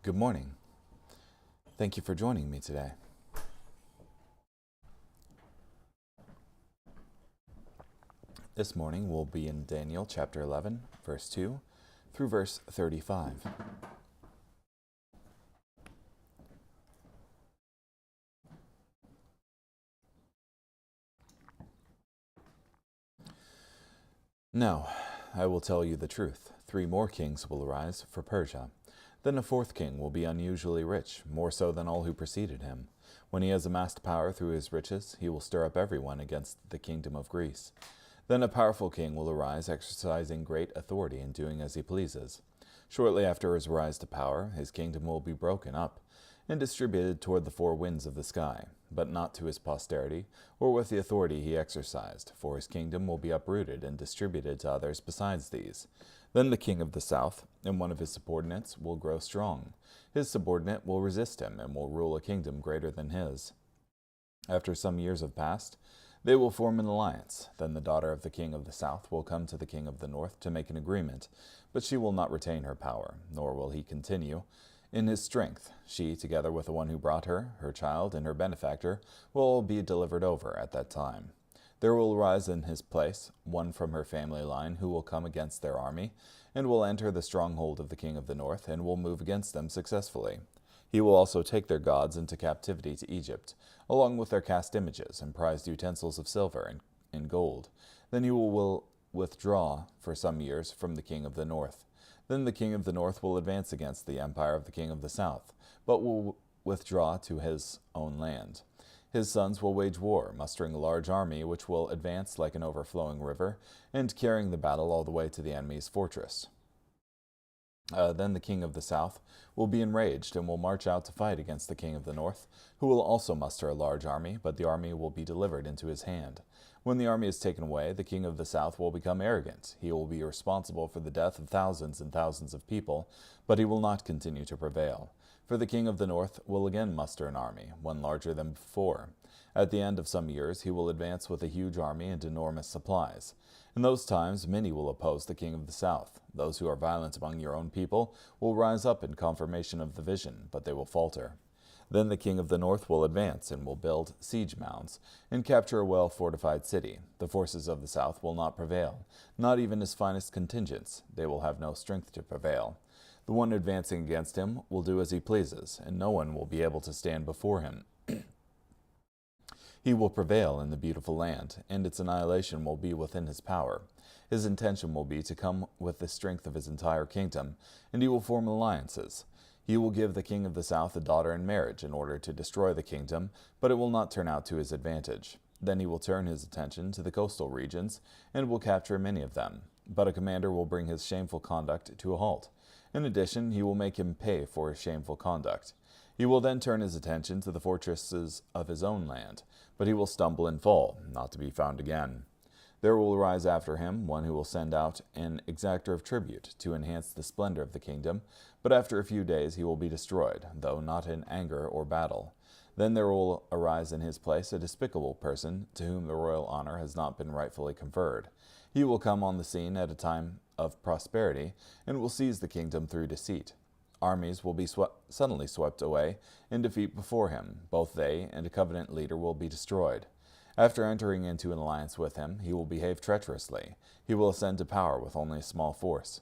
Good morning. Thank you for joining me today. This morning we'll be in Daniel chapter 11, verse 2 through verse 35. Now, I will tell you the truth. 3 more kings will arise for Persia. Then a 4th king will be unusually rich, more so than all who preceded him. When he has amassed power through his riches, he will stir up everyone against the kingdom of Greece. Then a powerful king will arise, exercising great authority and doing as he pleases. Shortly after his rise to power, his kingdom will be broken up and distributed toward the 4 winds of the sky, but not to his posterity, or with the authority he exercised, for his kingdom will be uprooted and distributed to others besides these. Then the king of the south, and one of his subordinates, will grow strong. His subordinate will resist him, and will rule a kingdom greater than his. After some years have passed, they will form an alliance. Then the daughter of the king of the south will come to the king of the north to make an agreement, but she will not retain her power, nor will he continue in his strength. She, together with the one who brought her, her child, and her benefactor, will all be delivered over at that time. There will arise in his place one from her family line who will come against their army, and will enter the stronghold of the king of the north, and will move against them successfully. He will also take their gods into captivity to Egypt, along with their cast images and prized utensils of silver and gold. Then he will withdraw for some years from the king of the north. Then the king of the north will advance against the empire of the king of the south, but will withdraw to his own land. His sons will wage war, mustering a large army which will advance like an overflowing river, and carrying the battle all the way to the enemy's fortress. Then the king of the south will be enraged and will march out to fight against the king of the north, who will also muster a large army, but the army will be delivered into his hand. When the army is taken away, the king of the south will become arrogant. He will be responsible for the death of thousands and thousands of people, but he will not continue to prevail. For the king of the north will again muster an army, one larger than before. At the end of some years he will advance with a huge army and enormous supplies. In those times many will oppose the king of the south. Those who are violent among your own people will rise up in confirmation of the vision, but they will falter. Then the king of the north will advance and will build siege mounds and capture a well-fortified city. The forces of the south will not prevail, not even his finest contingents. They will have no strength to prevail. The one advancing against him will do as he pleases, and no one will be able to stand before him. He will prevail in the beautiful land, and its annihilation will be within his power. His intention will be to come with the strength of his entire kingdom, and he will form alliances. He will give the king of the south a daughter in marriage in order to destroy the kingdom, but it will not turn out to his advantage. Then he will turn his attention to the coastal regions, and will capture many of them. But a commander will bring his shameful conduct to a halt. In addition, he will make him pay for his shameful conduct. He will then turn his attention to the fortresses of his own land, but he will stumble and fall, not to be found again. There will arise after him one who will send out an exactor of tribute to enhance the splendor of the kingdom, but after a few days he will be destroyed, though not in anger or battle. Then there will arise in his place a despicable person to whom the royal honor has not been rightfully conferred. He will come on the scene at a time of prosperity and will seize the kingdom through deceit. Armies will be suddenly swept away in defeat before him. Both they and a covenant leader will be destroyed. After entering into an alliance with him, he will behave treacherously. He will ascend to power with only a small force.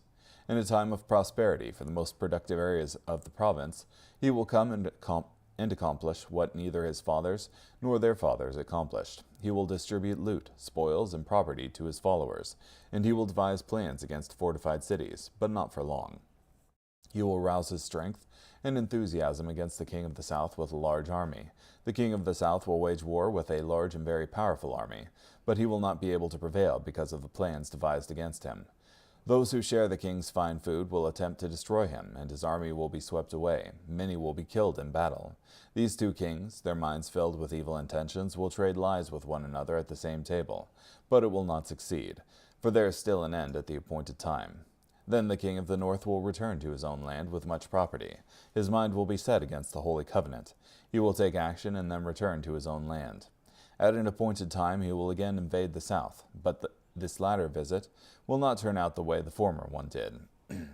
In a time of prosperity for the most productive areas of the province, he will come and accomplish what neither his fathers nor their fathers accomplished. He will distribute loot, spoils, and property to his followers, and he will devise plans against fortified cities, but not for long. He will rouse his strength and enthusiasm against the king of the south with a large army. The king of the south will wage war with a large and very powerful army, but he will not be able to prevail because of the plans devised against him. Those who share the king's fine food will attempt to destroy him, and his army will be swept away. Many will be killed in battle. These 2 kings, their minds filled with evil intentions, will trade lies with one another at the same table, but it will not succeed, for there is still an end at the appointed time. Then the king of the north will return to his own land with much property. His mind will be set against the Holy Covenant. He will take action and then return to his own land. At an appointed time he will again invade the south, but this latter visit will not turn out the way the former one did.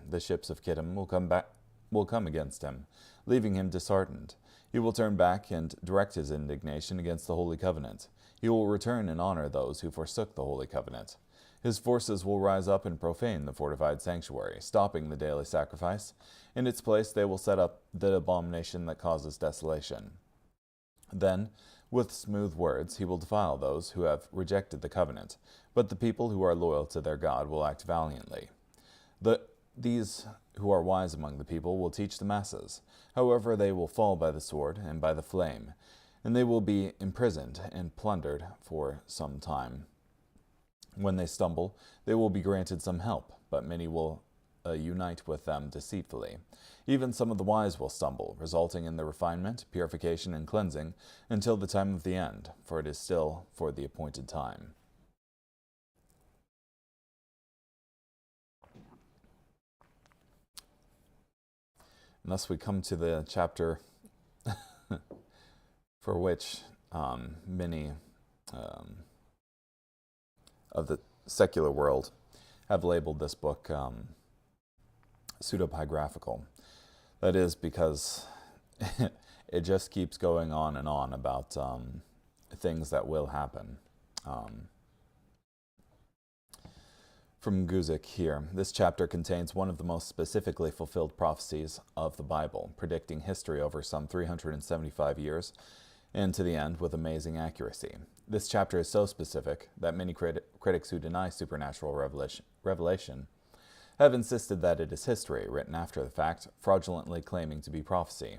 The ships of Kittim will come back will come against him, leaving him disheartened. He will turn back and direct his indignation against the Holy Covenant. He will return and honor those who forsook the Holy Covenant. His forces will rise up and profane the fortified sanctuary, stopping the daily sacrifice. In its place they will set up the abomination that causes desolation. Then, with smooth words, he will defile those who have rejected the covenant, but the people who are loyal to their God will act valiantly. These who are wise among the people will teach the masses. However, they will fall by the sword and by the flame, and they will be imprisoned and plundered for some time. When they stumble, they will be granted some help, but many will unite with them deceitfully. Even some of the wise will stumble, resulting in the refinement, purification, and cleansing until the time of the end, for it is still for the appointed time. And thus we come to the chapter for which many of the secular world have labeled this book pseudepigraphical. That is because it just keeps going on and on about things that will happen. From Guzik here, this chapter contains one of the most specifically fulfilled prophecies of the Bible, predicting history over some 375 years, and to the end with amazing accuracy. This chapter is so specific that many critics who deny supernatural revelation have insisted that it is history written after the fact, fraudulently claiming to be prophecy.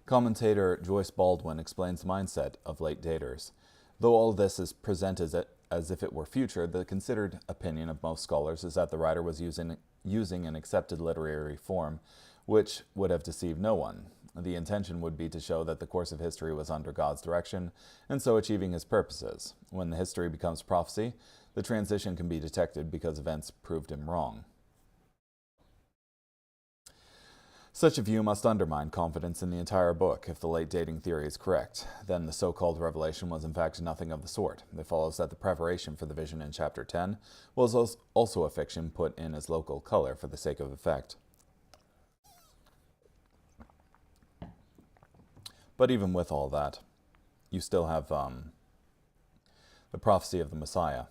Commentator Joyce Baldwin explains the mindset of late daters. Though all this is presented as if it were future, the considered opinion of most scholars is that the writer was using an accepted literary form which would have deceived no one. The intention would be to show that the course of history was under God's direction, and so achieving his purposes. When the history becomes prophecy, the transition can be detected because events proved him wrong. Such a view must undermine confidence in the entire book. If the late dating theory is correct, then the so-called revelation was in fact nothing of the sort. It follows that the preparation for the vision in chapter 10 was also a fiction put in as local color for the sake of effect. But even with all that, you still have the prophecy of the Messiah,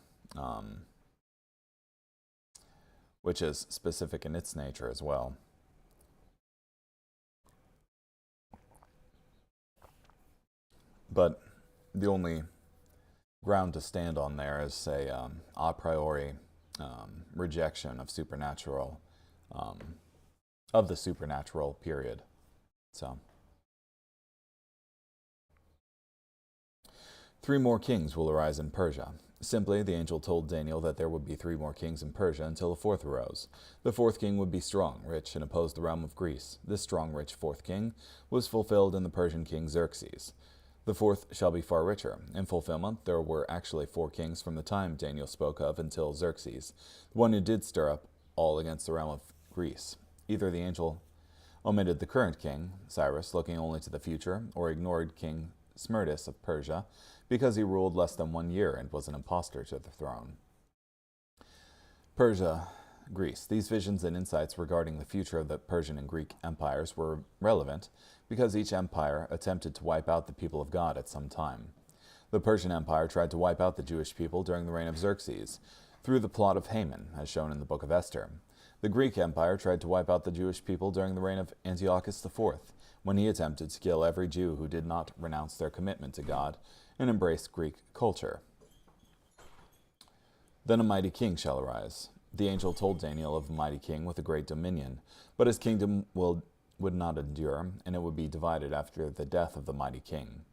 which is specific in its nature as well. But the only ground to stand on there is a priori rejection of supernatural, of the supernatural period. So, 3 more kings will arise in Persia. Simply, the angel told Daniel that there would be 3 more kings in Persia until a 4th arose. The 4th king would be strong, rich, and oppose the realm of Greece. This strong, rich 4th king was fulfilled in the Persian king Xerxes. The 4th shall be far richer. In fulfillment, there were actually 4 kings from the time Daniel spoke of until Xerxes, the one who did stir up all against the realm of Greece. Either the angel omitted the current king, Cyrus, looking only to the future, or ignored King Smerdis of Persia, because he ruled less than 1 year and was an impostor to the throne. Persia, Greece. These visions and insights regarding the future of the Persian and Greek empires were relevant because each empire attempted to wipe out the people of God at some time. The Persian Empire tried to wipe out the Jewish people during the reign of Xerxes, through the plot of Haman, as shown in the book of Esther. The Greek Empire tried to wipe out the Jewish people during the reign of Antiochus IV, when he attempted to kill every Jew who did not renounce their commitment to God and embrace Greek culture. Then a mighty king shall arise. The angel told Daniel of a mighty king with a great dominion, but his kingdom would not endure, and it would be divided after the death of the mighty king.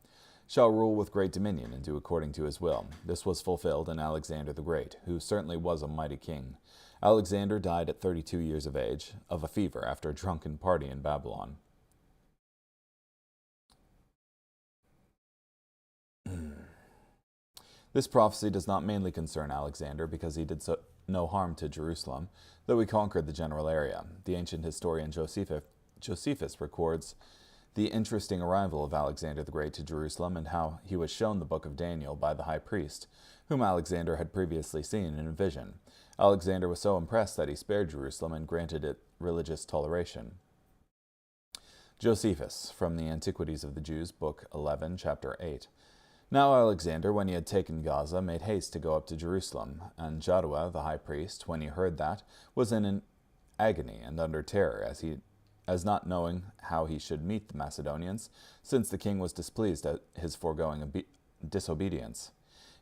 Shall rule with great dominion and do according to his will. This was fulfilled in Alexander the Great, who certainly was a mighty king. Alexander died at 32 years of age, of a fever after a drunken party in Babylon. This prophecy does not mainly concern Alexander because he did no harm to Jerusalem, though he conquered the general area. The ancient historian Josephus records the interesting arrival of Alexander the Great to Jerusalem and how he was shown the book of Daniel by the high priest, whom Alexander had previously seen in a vision. Alexander was so impressed that he spared Jerusalem and granted it religious toleration. Josephus, from the Antiquities of the Jews, Book 11, Chapter 8. Now Alexander, when he had taken Gaza, made haste to go up to Jerusalem, and Jaddua, the high priest, when he heard that, was in an agony and under terror, as not knowing how he should meet the Macedonians, since the king was displeased at his foregoing disobedience.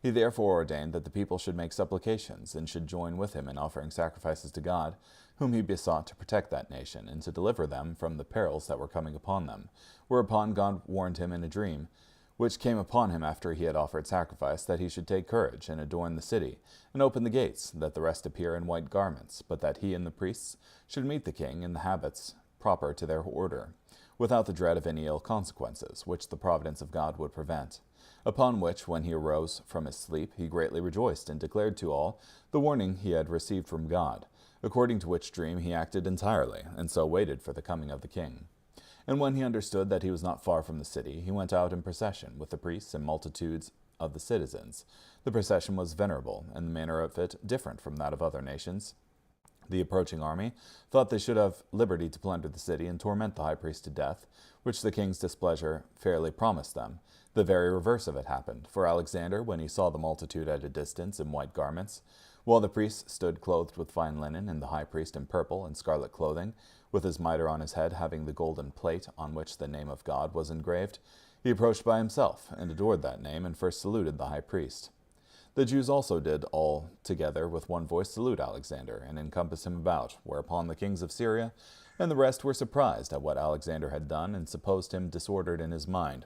He therefore ordained that the people should make supplications, and should join with him in offering sacrifices to God, whom he besought to protect that nation, and to deliver them from the perils that were coming upon them. Whereupon God warned him in a dream, which came upon him after he had offered sacrifice, that he should take courage, and adorn the city, and open the gates, that the rest appear in white garments, but that he and the priests should meet the king in the habits proper to their order, without the dread of any ill consequences, which the providence of God would prevent. Upon which, when he arose from his sleep, he greatly rejoiced, and declared to all the warning he had received from God, according to which dream he acted entirely, and so waited for the coming of the king. And when he understood that he was not far from the city, he went out in procession with the priests and multitudes of the citizens. The procession was venerable, and the manner of it different from that of other nations. The approaching army thought they should have liberty to plunder the city and torment the high priest to death, which the king's displeasure fairly promised them. The very reverse of it happened, for Alexander, when he saw the multitude at a distance in white garments, while the priests stood clothed with fine linen, and the high priest in purple and scarlet clothing, with his mitre on his head, having the golden plate on which the name of God was engraved, he approached by himself, and adored that name, and first saluted the high priest. The Jews also did all together with one voice salute Alexander, and encompass him about, whereupon the kings of Syria and the rest were surprised at what Alexander had done, and supposed him disordered in his mind.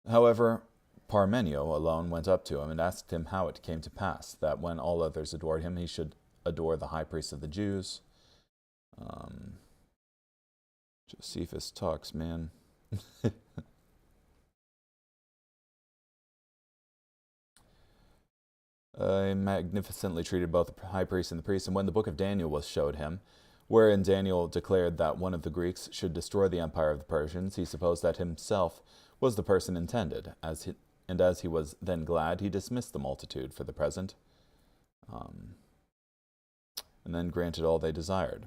However, Parmenio alone went up to him, and asked him how it came to pass, that when all others adored him, he should adore the high priest of the Jews. Josephus talks, man. He magnificently treated both the high priest and the priest, and when the book of Daniel was showed him, wherein Daniel declared that one of the Greeks should destroy the empire of the Persians, he supposed that himself was the person intended, as he was then glad, he dismissed the multitude for the present, and then granted all they desired.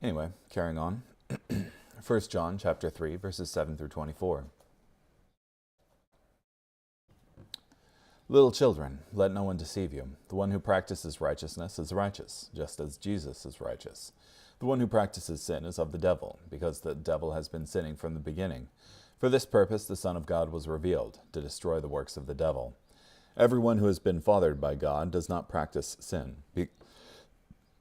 Anyway, carrying on. 1 John chapter 3, verses 7 through 24. Little children, let no one deceive you. The one who practices righteousness is righteous, just as Jesus is righteous. The one who practices sin is of the devil, because the devil has been sinning from the beginning. For this purpose the Son of God was revealed, to destroy the works of the devil. Everyone who has been fathered by God does not practice sin,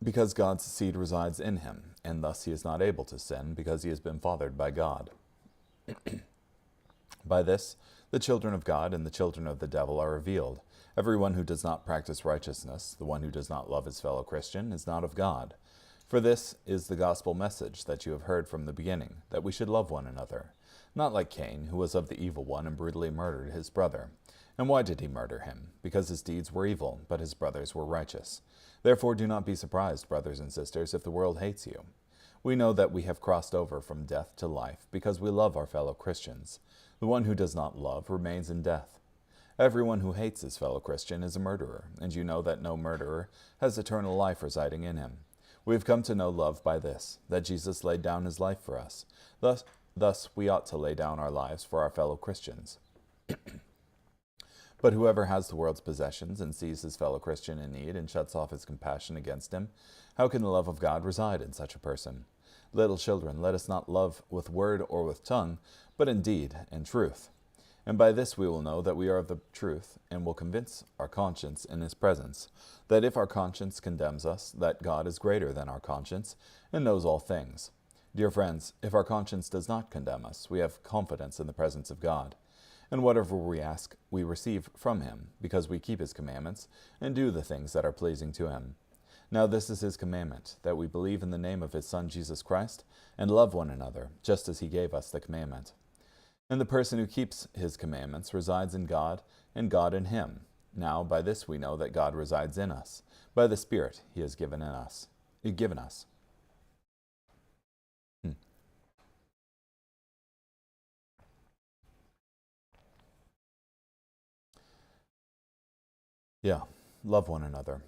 because God's seed resides in him, and thus he is not able to sin, because he has been fathered by God. By this, the children of God and the children of the devil are revealed. Everyone who does not practice righteousness, the one who does not love his fellow Christian, is not of God. For this is the gospel message that you have heard from the beginning, that we should love one another. Not like Cain, who was of the evil one and brutally murdered his brother. And why did he murder him? Because his deeds were evil, but his brothers were righteous. Therefore do not be surprised, brothers and sisters, if the world hates you. We know that we have crossed over from death to life, because we love our fellow Christians. The one who does not love remains in death. Everyone who hates his fellow Christian is a murderer, and you know that no murderer has eternal life residing in him. We have come to know love by this, that Jesus laid down his life for us. Thus we ought to lay down our lives for our fellow Christians. But whoever has the world's possessions and sees his fellow Christian in need and shuts off his compassion against him, how can the love of God reside in such a person? Little children, let us not love with word or with tongue, but in deed and truth. And by this we will know that we are of the truth, and will convince our conscience in his presence, that if our conscience condemns us, that God is greater than our conscience, and knows all things. Dear friends, if our conscience does not condemn us, we have confidence in the presence of God. And whatever we ask, we receive from him, because we keep his commandments, and do the things that are pleasing to him. Now this is his commandment, that we believe in the name of his Son Jesus Christ, and love one another, just as he gave us the commandment. And the person who keeps his commandments resides in God, and God in him. Now by this we know that God resides in us, by the Spirit he has given us. Yeah, love one another.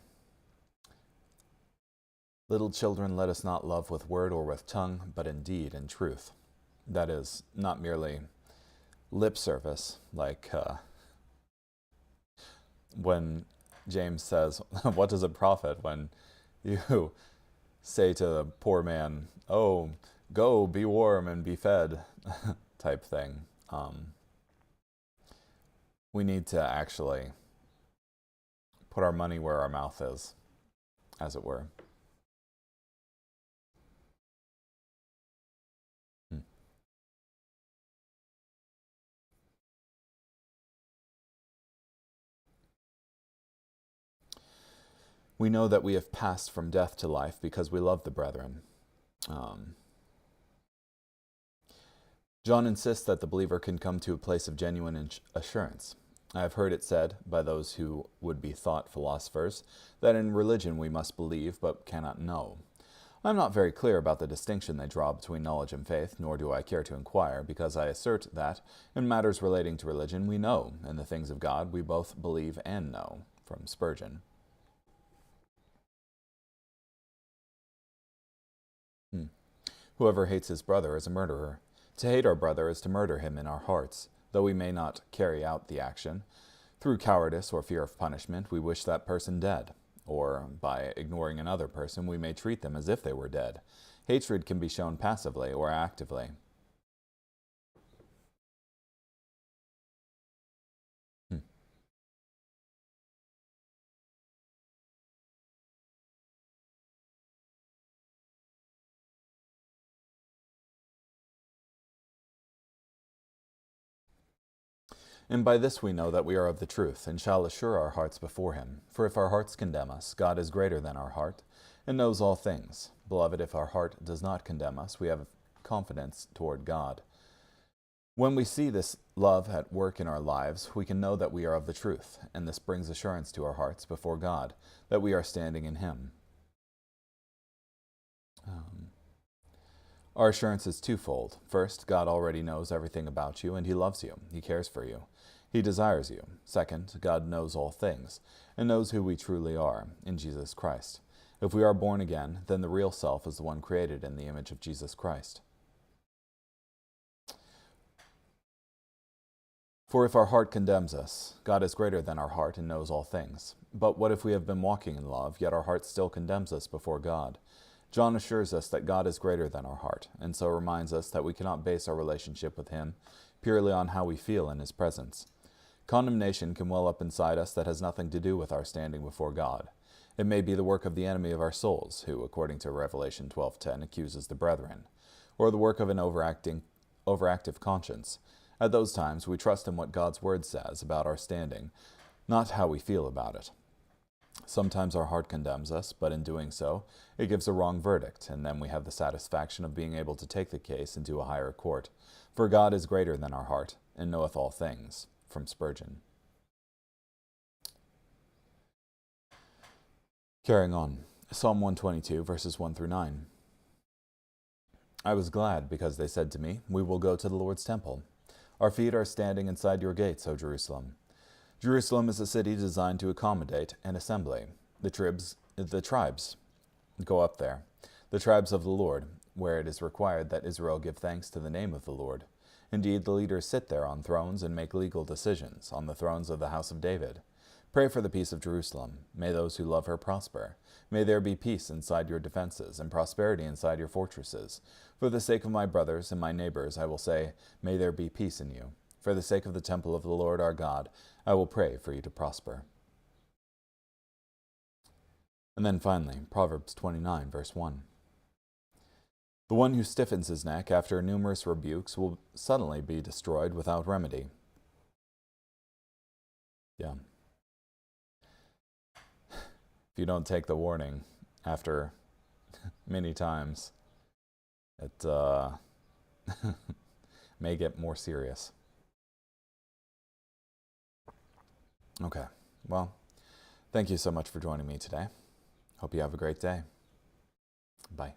Little children, let us not love with word or with tongue, but in deed and truth. That is, not merely lip service, like when James says, what does it profit when you say to the poor man, oh, go, be warm and be fed, type thing. We need to actually put our money where our mouth is, as it were. We know that we have passed from death to life because we love the brethren. John insists that the believer can come to a place of genuine assurance. I have heard it said by those who would be thought philosophers that in religion we must believe but cannot know. I am not very clear about the distinction they draw between knowledge and faith, nor do I care to inquire, because I assert that, in matters relating to religion, we know, and the things of God we both believe and know. From Spurgeon. Whoever hates his brother is a murderer. To hate our brother is to murder him in our hearts, though we may not carry out the action. Through cowardice or fear of punishment, we wish that person dead. Or, by ignoring another person, we may treat them as if they were dead. Hatred can be shown passively or actively. And by this we know that we are of the truth, and shall assure our hearts before him. For if our hearts condemn us, God is greater than our heart, and knows all things. Beloved, if our heart does not condemn us, we have confidence toward God. When we see this love at work in our lives, we can know that we are of the truth, and this brings assurance to our hearts before God, that we are standing in him. Our assurance is twofold. First, God already knows everything about you, and he loves you. He cares for you. He desires you. Second, God knows all things, and knows who we truly are, in Jesus Christ. If we are born again, then the real self is the one created in the image of Jesus Christ. For if our heart condemns us, God is greater than our heart and knows all things. But what if we have been walking in love, yet our heart still condemns us before God? John assures us that God is greater than our heart, and so reminds us that we cannot base our relationship with him purely on how we feel in his presence. Condemnation can well up inside us that has nothing to do with our standing before God. It may be the work of the enemy of our souls, who, according to Revelation 12:10, accuses the brethren, or the work of an overactive conscience. At those times, we trust in what God's word says about our standing, not how we feel about it. Sometimes our heart condemns us, but in doing so, it gives a wrong verdict, and then we have the satisfaction of being able to take the case into a higher court. For God is greater than our heart, and knoweth all things. From Spurgeon. Carrying on. Psalm 122, verses 1 through 9. I was glad, because they said to me, we will go to the Lord's temple. Our feet are standing inside your gates, O Jerusalem. Jerusalem is a city designed to accommodate an assembly. The tribes go up there. The tribes of the Lord, where it is required that Israel give thanks to the name of the Lord. Indeed, the leaders sit there on thrones and make legal decisions, on the thrones of the house of David. Pray for the peace of Jerusalem. May those who love her prosper. May there be peace inside your defenses and prosperity inside your fortresses. For the sake of my brothers and my neighbors, I will say, may there be peace in you. For the sake of the temple of the Lord our God, I will pray for you to prosper. And then finally, Proverbs 29, verse 1. The one who stiffens his neck after numerous rebukes will suddenly be destroyed without remedy. Yeah. If you don't take the warning after many times, it may get more serious. Okay, well, thank you so much for joining me today. Hope you have a great day. Bye.